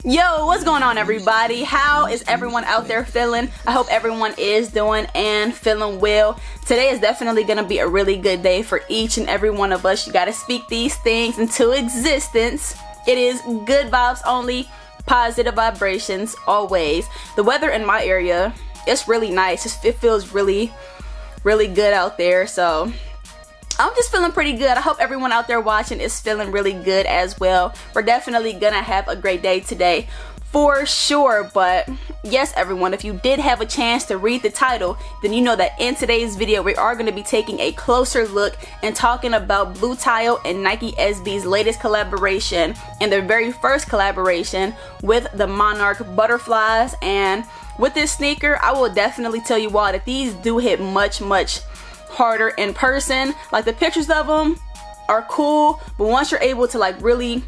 Yo, what's going on, everybody? How is everyone out there feeling? I hope everyone is doing and feeling well. Today is definitely gonna be a really good day for each and every one of us. You gotta speak these things into existence. It is good vibes only, positive vibrations always. The weather in my area, it's really nice. It feels really good out there, so I'm just feeling pretty good. I hope everyone out there watching is feeling really good as well. We're definitely gonna have a great day today for sure. But yes, everyone, if you did have a chance to read the title, then you know that in today's video we are going to be taking a closer look and talking about Bluetile and Nike SB's latest collaboration and their very first collaboration with the Monarch Butterflies. And with this sneaker, I will definitely tell you all that these do hit much harder in person. Like, the pictures of them are cool, but once you're able to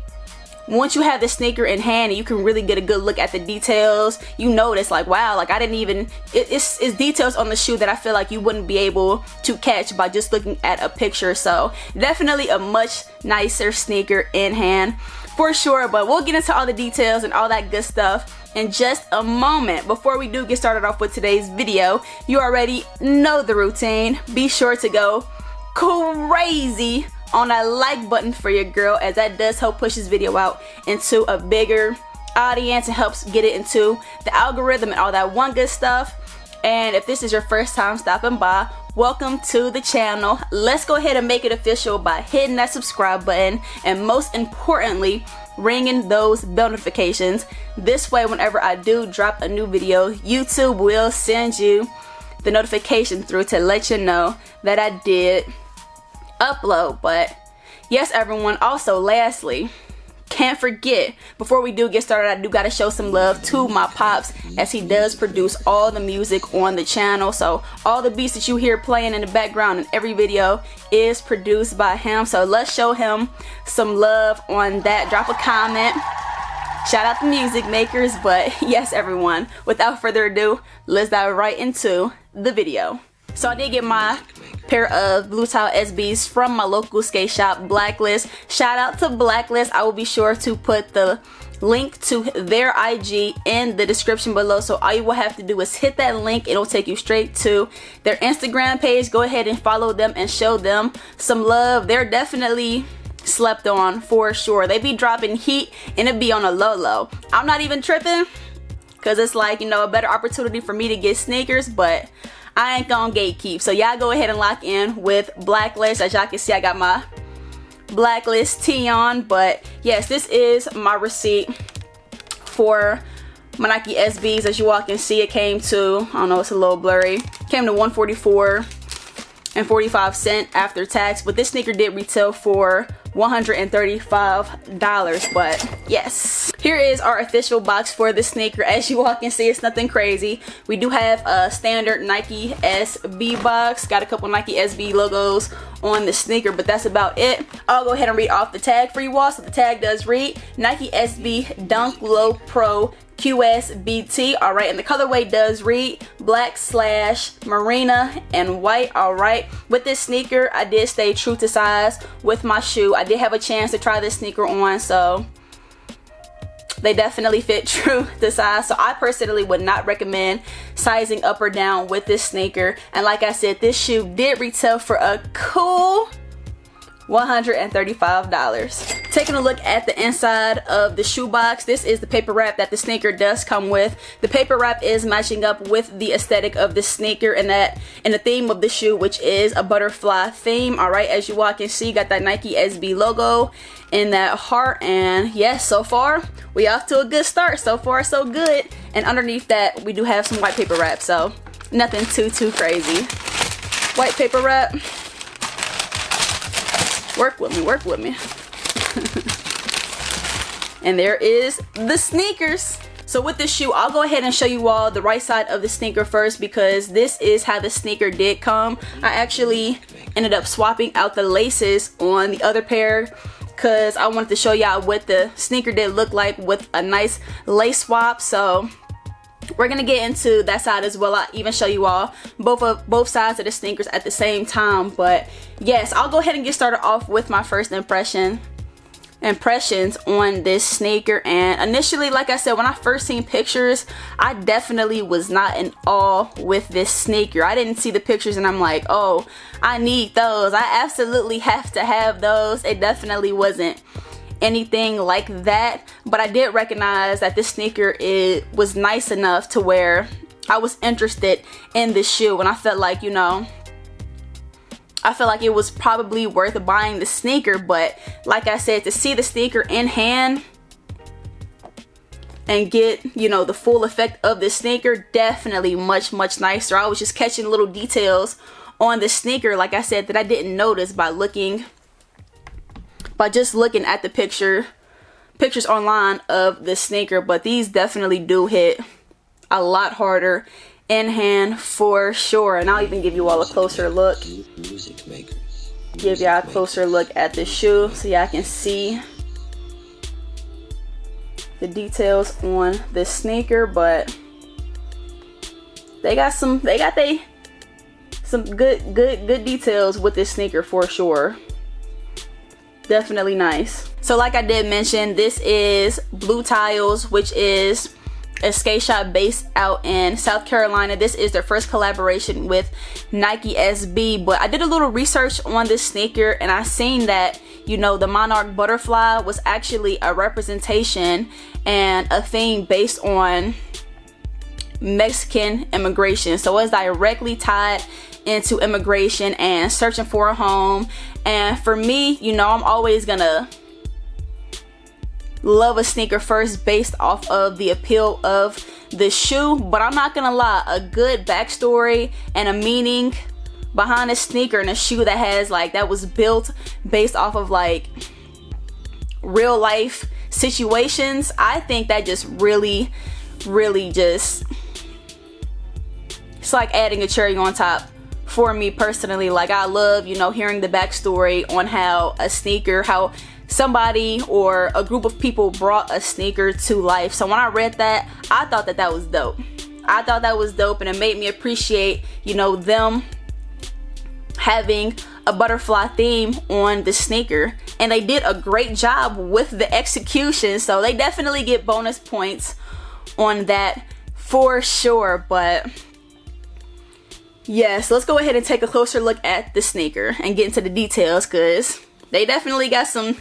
once you have the sneaker in hand and you can really get a good look at the details, you notice like, wow, like I didn't even, it's details on the shoe that I feel like you wouldn't be able to catch by just looking at a picture. So definitely a much nicer sneaker in hand for sure. But we'll get into all the details and all that good stuff in just a moment. Before we do get started off with today's video, you already know the routine. Be sure to go crazy on that like button for your girl, as that does help push this video out into a bigger audience and helps get it into the algorithm and all that one good stuff. And if this is your first time stopping by, welcome to the channel. Let's go ahead and make it official by hitting that subscribe button, and most importantly, ringing those bell notifications. This way, whenever I do drop a new video, YouTube will send you the notification through to let you know that I did upload. But yes, everyone, also lastly, can't forget, before we do get started, I do gotta show some love to my pops, as he does produce all the music on the channel. So all the beats that you hear playing in the background in every video is produced by him. So let's show him some love on that. Drop a comment, shout out the music makers. But yes, everyone, without further ado, let's dive right into the video. So I did get my pair of Bluetile SBs from my local skate shop, Blacklist. Shout out to Blacklist. I will be sure to put the link to their IG in the description below. So all you will have to do is hit that link. It'll take you straight to their Instagram page. Go ahead and follow them and show them some love. They're definitely slept on for sure. They be dropping heat and it be on a low. I'm not even tripping, because it's like, you know, a better opportunity for me to get sneakers, but I ain't gonna gatekeep. So y'all go ahead and lock in with Blacklist. As y'all can see, I got my Blacklist tee on. But yes, this is my receipt for my Nike SBs. As you all can see, it came to, I don't know, it's a little blurry, came to $144.45 after tax, but this sneaker did retail for $135. But yes, here is our official box for the sneaker. As you all can see, it's nothing crazy. We do have a standard Nike SB box, got a couple Nike SB logos on the sneaker, but that's about it. I'll go ahead and read off the tag for you all. So the tag does read Nike SB Dunk Low Pro QSBT. All right, and the colorway does read black/marina and white. All right, with this sneaker, I did stay true to size with my shoe. I did have a chance to try this sneaker on, so they definitely fit true to size. So I personally would not recommend sizing up or down with this sneaker. And like I said, this shoe did retail for a cool $135. Taking a look at the inside of the shoe box, this is the paper wrap that the sneaker does come with. The paper wrap is matching up with the aesthetic of the sneaker and the theme of the shoe, which is a butterfly theme. All right, as you all can see, got that Nike SB logo in that heart. And yes, so far we off to a good start. So far so good. And underneath that, we do have some white paper wrap, so nothing too crazy. White paper wrap. Work with me. And there is the sneakers. So with this shoe, I'll go ahead and show you all the right side of the sneaker first, because this is how the sneaker did come. I actually ended up swapping out the laces on the other pair, because I wanted to show y'all what the sneaker did look like with a nice lace swap. So we're gonna get into that side as well. I'll even show you all both sides of the sneakers at the same time. But yes, I'll go ahead and get started off with my first impression impressions on this sneaker. And initially, like I said, when I first seen pictures, I definitely was not in awe with this sneaker. I didn't see the pictures and I'm like, oh, I need those, I absolutely have to have those. It definitely wasn't anything like that, but I did recognize that this sneaker was nice enough to where I was interested in the shoe, and I felt like, you know, I feel like it was probably worth buying the sneaker. But like I said, to see the sneaker in hand and get, you know, the full effect of the sneaker, definitely much nicer. I was just catching little details on the sneaker, like I said, that I didn't notice by just looking at the pictures online of the sneaker. But these definitely do hit a lot harder in hand for sure. And I'll even give you all a closer look. Give y'all a closer look at the shoe so y'all can see the details on this sneaker. But they got some good details with this sneaker for sure. Definitely nice. So like I did mention, this is Bluetiles, which is a skate shop based out in South Carolina. This is their first collaboration with Nike SB. But I did a little research on this sneaker and I seen that, you know, the Monarch Butterfly was actually a representation and a theme based on Mexican immigration. So it's directly tied into immigration and searching for a home. And for me, you know, I'm always gonna love a sneaker first based off of the appeal of the shoe. But I'm not gonna lie, a good backstory and a meaning behind a sneaker and a shoe that has like, that was built based off of like real life situations, I think that just really just, it's like adding a cherry on top for me personally. Like, I love, you know, hearing the backstory on how a sneaker, how somebody or a group of people brought a sneaker to life. So when I read that, I thought that was dope. I thought that was dope, and it made me appreciate, you know, them having a butterfly theme on the sneaker. And they did a great job with the execution, so they definitely get bonus points on that for sure. But yes, let's go ahead and take a closer look at the sneaker and get into the details, because they definitely got some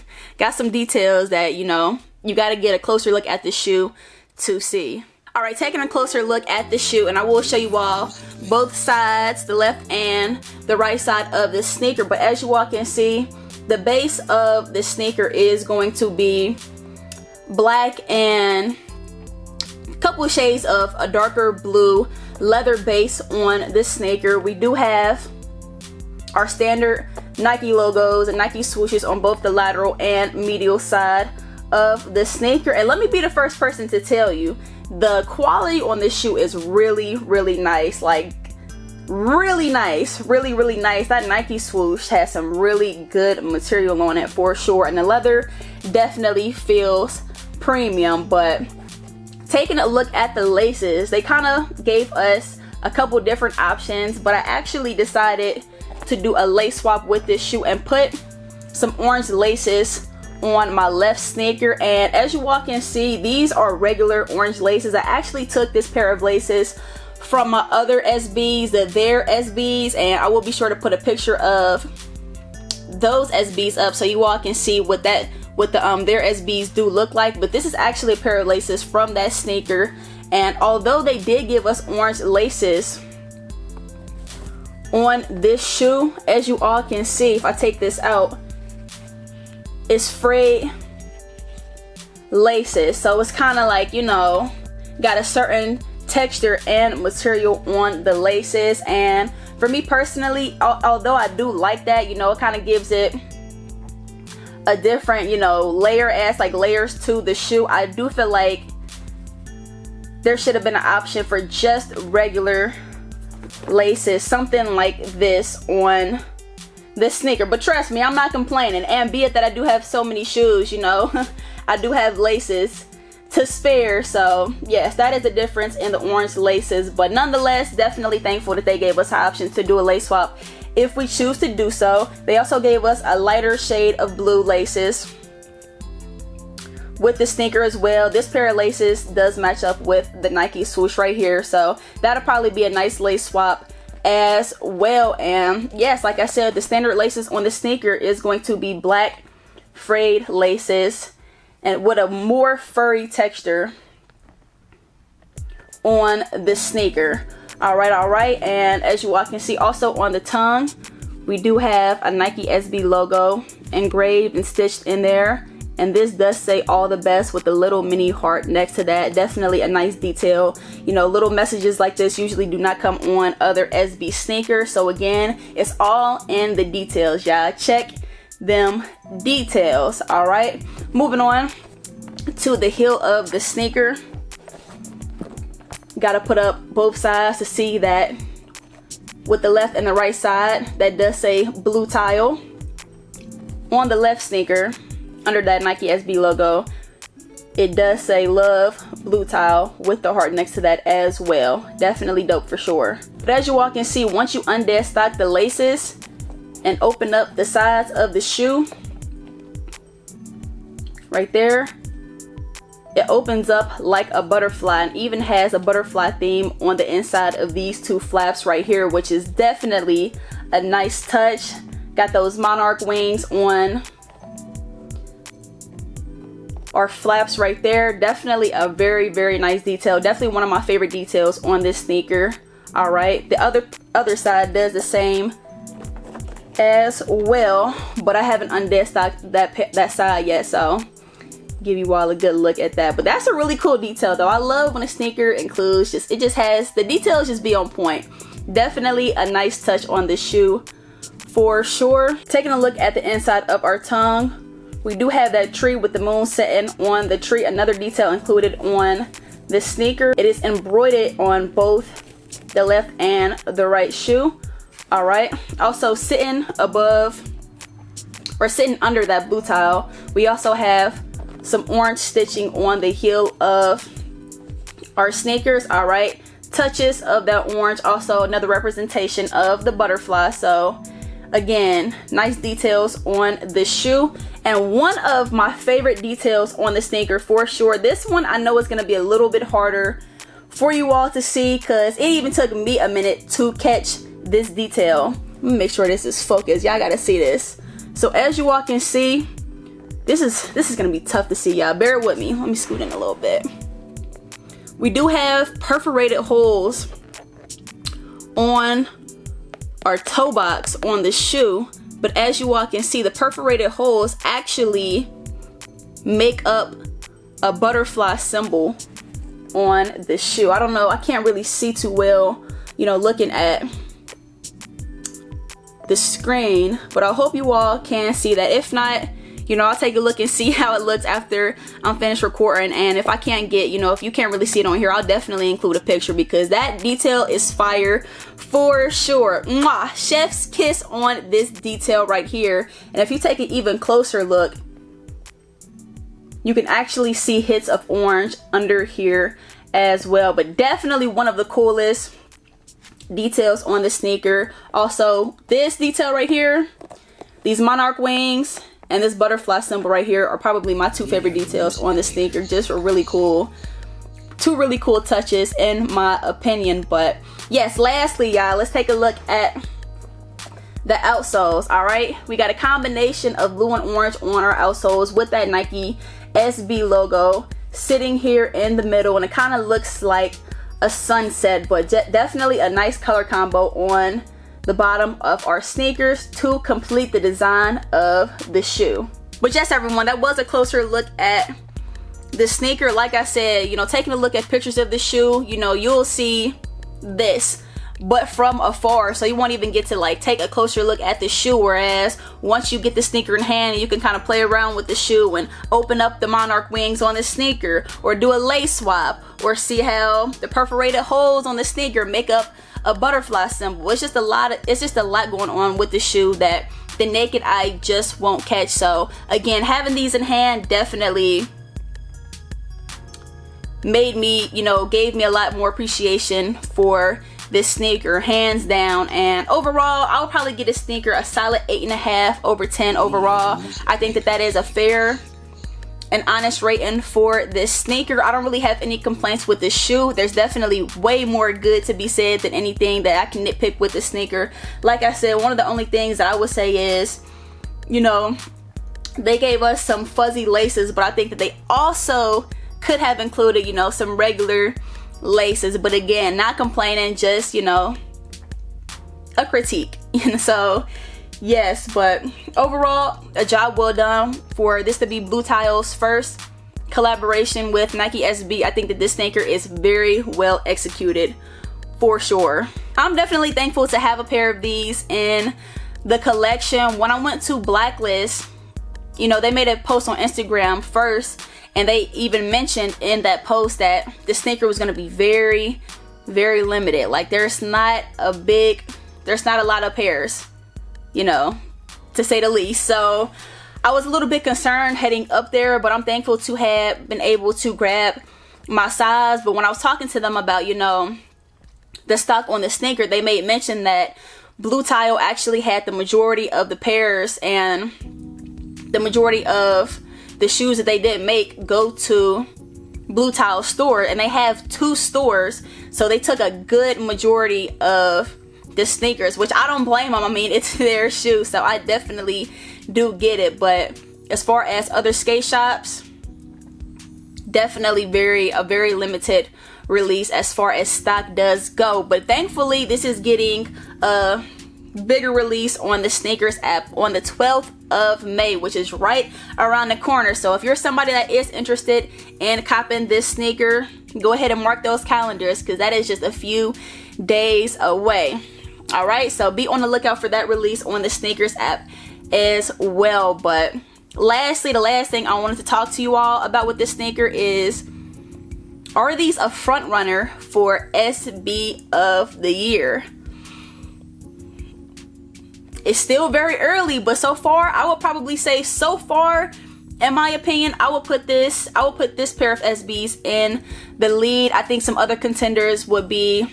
details that, you know, you got to get a closer look at the shoe to see. All right, taking a closer look at the shoe, and I will show you all both sides, the left and the right side of the sneaker. But as you all can see, the base of the sneaker is going to be black and a couple of shades of a darker blue leather base on this sneaker. We do have our standard Nike logos and Nike swooshes on both the lateral and medial side of the sneaker. And let me be the first person to tell you, the quality on this shoe is really nice. Like, really nice, really nice. That Nike swoosh has some really good material on it for sure, and the leather definitely feels premium. But taking a look at the laces, they kind of gave us a couple different options, but I actually decided to do a lace swap with this shoe and put some orange laces on my left sneaker. And as you all can see, these are regular orange laces. I actually took this pair of laces from my other SBs, their SBs, and I will be sure to put a picture of those SBs up so you all can see what their SBs do look like. But this is actually a pair of laces from that sneaker, and although they did give us orange laces on this shoe, as you all can see, if I take this out, it's frayed laces, so it's kind of like, you know, got a certain texture and material on the laces. And for me personally, although I do like that, you know, it kind of gives it a different, you know, layers to the shoe. I do feel like there should have been an option for just regular laces, something like this on this sneaker. But trust me, I'm not complaining, and be it that I do have so many shoes, you know, I do have laces to spare. So yes, that is a difference in the orange laces, but nonetheless, definitely thankful that they gave us an option to do a lace swap if we choose to do so. They also gave us a lighter shade of blue laces with the sneaker as well. This pair of laces does match up with the Nike swoosh right here, so that'll probably be a nice lace swap as well. And yes, like I said, the standard laces on the sneaker is going to be black frayed laces and with a more furry texture on the sneaker. All right, and as you all can see, also on the tongue we do have a Nike SB logo engraved and stitched in there, and this does say all the best with a little mini heart next to that. Definitely a nice detail. You know, little messages like this usually do not come on other SB sneakers, so again, it's all in the details, y'all. Check them details. All right, moving on to the heel of the sneaker. Got to put up both sides to see that with the left and the right side, that does say Bluetile. On the left sneaker, under that Nike SB logo, it does say Love Bluetile with the heart next to that as well. Definitely dope for sure. But as you all can see, once you undeadstock the laces and open up the sides of the shoe, right there, it opens up like a butterfly and even has a butterfly theme on the inside of these two flaps right here, which is definitely a nice touch. Got those Monarch wings on our flaps right there. Definitely a very, very nice detail. Definitely one of my favorite details on this sneaker. All right, the other side does the same as well, but I haven't undeadstocked that side yet, so give you all a good look at that. But that's a really cool detail though. I love when a sneaker includes it just has the details just be on point. Definitely a nice touch on the shoe for sure. Taking a look at the inside of our tongue, we do have that tree with the moon setting on the tree. Another detail included on the sneaker. It is embroidered on both the left and the right shoe. All right, also sitting above or sitting under that Bluetile, we also have some orange stitching on the heel of our sneakers. All right, touches of that orange, also another representation of the butterfly. So again, nice details on the shoe. And one of my favorite details on the sneaker for sure, this one I know is going to be a little bit harder for you all to see because it even took me a minute to catch this detail. Let me make sure this is focused. Y'all gotta see this. So as you all can see, this is gonna be tough to see, y'all. Bear with me. Let me scoot in a little bit. We do have perforated holes on our toe box on the shoe, but as you all can see, the perforated holes actually make up a butterfly symbol on the shoe. I don't know, I can't really see too well, you know, looking at the screen, but I hope you all can see that. If not, you know, I'll take a look and see how it looks after I'm finished recording. And if I can't get, you know, if you can't really see it on here, I'll definitely include a picture because that detail is fire for sure. Mwah! Chef's kiss on this detail right here. And if you take an even closer look, you can actually see hits of orange under here as well. But definitely one of the coolest details on the sneaker. Also, this detail right here, these Monarch wings and this butterfly symbol right here are probably my two favorite details on the sneaker. Just really cool. Two really cool touches in my opinion. But yes, lastly, y'all, let's take a look at the outsoles. All right, we got a combination of blue and orange on our outsoles with that Nike SB logo sitting here in the middle, and it kind of looks like a sunset, but definitely a nice color combo on the bottom of our sneakers to complete the design of the shoe. But yes, everyone, that was a closer look at the sneaker. Like I said, you know, taking a look at pictures of the shoe, you know, you'll see this, but from afar, so you won't even get to like take a closer look at the shoe. Whereas once you get the sneaker in hand, you can kind of play around with the shoe and open up the Monarch wings on the sneaker, or do a lace swap, or see how the perforated holes on the sneaker make up a butterfly symbol. It's just a lot going on with the shoe that the naked eye just won't catch. So again, having these in hand definitely made me, you know, gave me a lot more appreciation for this sneaker, hands down. And overall, I'll probably get a sneaker a solid 8.5 over 10 overall. I think that that is a fair an honest rating for this sneaker. I don't really have any complaints with this shoe. There's definitely way more good to be said than anything that I can nitpick with the sneaker. Like I said, one of the only things that I would say is, you know, they gave us some fuzzy laces, but I think that they also could have included, you know, some regular laces. But again, not complaining, just, you know, a critique. And so yes, but overall, a job well done for this to be Blutile's first collaboration with Nike SB. I think that this sneaker is very well executed for sure. I'm definitely thankful to have a pair of these in the collection. When I went to Blacklist, you know, they made a post on Instagram first, and they even mentioned in that post that the sneaker was going to be very, very limited. Like there's not a lot of pairs, you know, to say the least. So I was a little bit concerned heading up there, but I'm thankful to have been able to grab my size. But when I was talking to them about, you know, the stock on the sneaker, they made mention that Bluetile actually had the majority of the pairs, and the majority of the shoes that they did make go to Blutile store, and they have 2 stores, so they took a good majority of the sneakers, which I don't blame them. I mean, it's their shoe, so I definitely do get it. But as far as other skate shops, definitely a very limited release as far as stock does go. But thankfully, this is getting a bigger release on the sneakers app on the 12th of May, which is right around the corner. So if you're somebody that is interested in copping this sneaker, go ahead and mark those calendars, because that is just a few days away. All right, so be on the lookout for that release on the sneakers app as well. But lastly, the last thing I wanted to talk to you all about with this sneaker is, are these a front runner for SB of the year? It's still very early, but so far, I would probably say so far, in my opinion, I will put this pair of SBs in the lead. I think some other contenders would be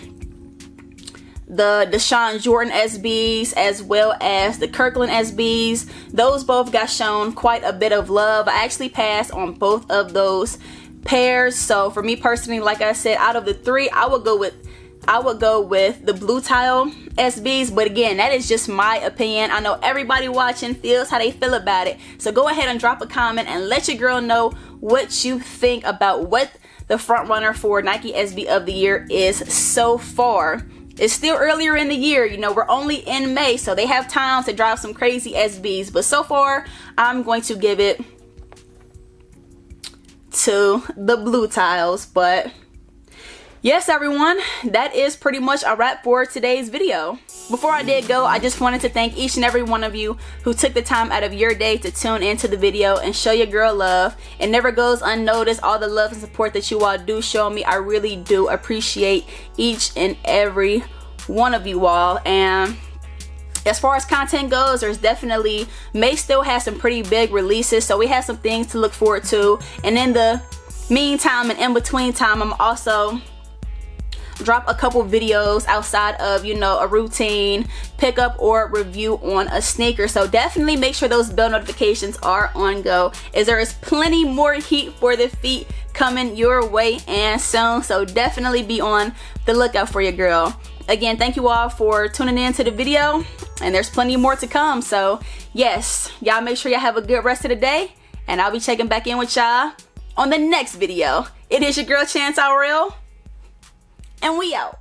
the Deshaun Jordan SBs as well as the Kirkland SBs. Those both got shown quite a bit of love. I actually passed on both of those pairs. So for me personally, like I said, out of the 3, I would go with the Bluetile SBs. But again, that is just my opinion. I know everybody watching feels how they feel about it. So go ahead and drop a comment and let your girl know what you think about what the front runner for Nike SB of the year is so far. It's still earlier in the year, you know, we're only in May, so they have time to drop some crazy SBs. But so far, I'm going to give it to the Blutiles. But yes, everyone, that is pretty much a wrap for today's video. Before I did go, I just wanted to thank each and every one of you who took the time out of your day to tune into the video and show your girl love. It never goes unnoticed, all the love and support that you all do show me. I really do appreciate each and every one of you all. And as far as content goes, there's definitely, May still has some pretty big releases, so we have some things to look forward to. And in the meantime and in between time, I'm also drop a couple videos outside of, you know, a routine pickup or review on a sneaker. So definitely make sure those bell notifications are on go, as there is plenty more heat for the feet coming your way and soon. So definitely be on the lookout for your girl. Again, thank you all for tuning in to the video, and there's plenty more to come. So yes, y'all make sure y'all have a good rest of the day, and I'll be checking back in with y'all on the next video. It is your girl Chance Aurel, and we out.